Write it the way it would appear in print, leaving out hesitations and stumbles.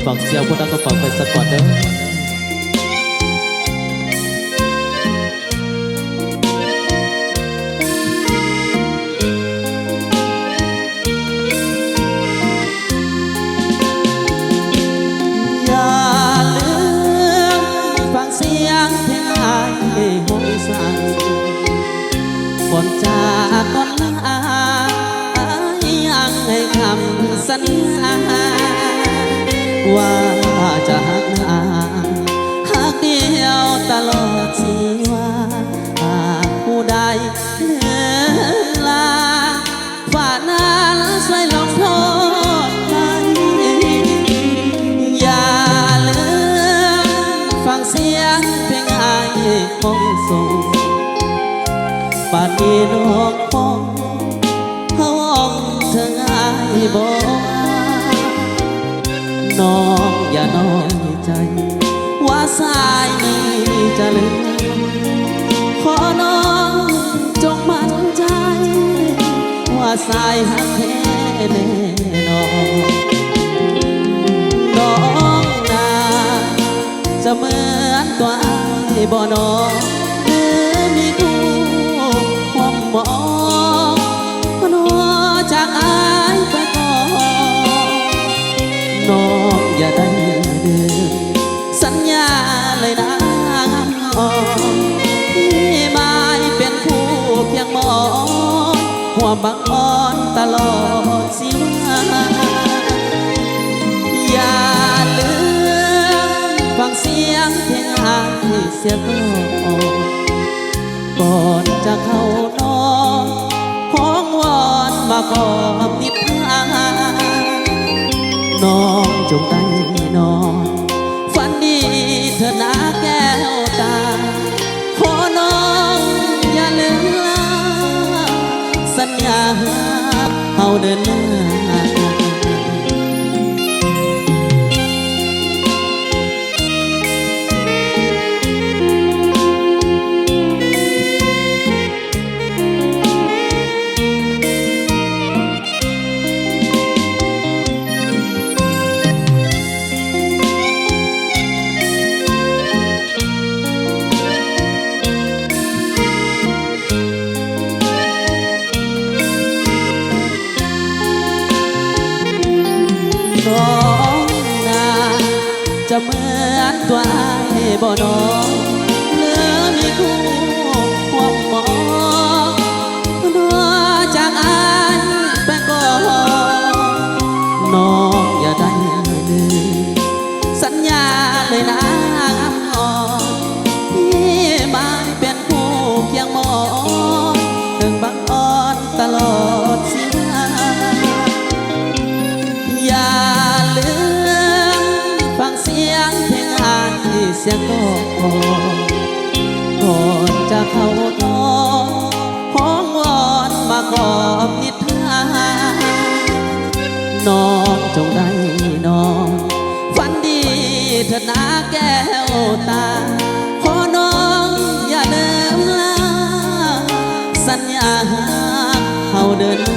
ฟังเสียงพวกนั้นก็ฟังไปสักก่อนเด้ออย่าลืมฟังเสียงเพลงอายห้องสั่งก่อนจากก่อนลายังให้คำสัญญาว่าจะหักหน้าหักเดียวตลอดชีวาหากผู้ใดเลือนลาฝ่านั้นช่วยลงโทษมันอย่าลืมฟังเสียงเพลงอายคงส่งปานีโลกคงเขาองเธอง่ายบ่น้องอย่าน้อยใจว่าสายนี้จะลืมขอน้องจงมั่นใจว่าสายหักแท้แน่นอนน้องนาจะเหมือนตัวอายบ่น้องหรือมีคู่ความมองน้องจากอายไปก่อนน้องอย่าได้ลืมสัญญาเลยนะพี่ไม่เป็นคู่เพียงมองหัวบังอ่อนตลอดสิว่าอย่าลืมฟังเสียงเพลงอายเสียก่อนจะเข้านอนห้องวอนมากอดนิทานน้องจงได้นอนฝันดีเธอนะแก้วตาขอน้องอย่าลืมลาสัญญาเอาเดินหน้าน้องนาจะเหมือนตัวอายบ่น้องเหลือมีคู่ความมองนัวจากอายไปก่อนน้องอย่าได้ลืมสัญญาเลยนะอ่อนพี่ไม่เป็นคู่เพียงมองถึงบังอ่อนตลอดสิอย่าลืมฟังเสียงเพลงอายเสียงก่อนจะเข้านอนห้องวอนมากอดนิทานน้องจงได้นอนฝันดีเถิดนะแก้วตาขอน้องอย่าลืมลาสัญญาเขาเดิน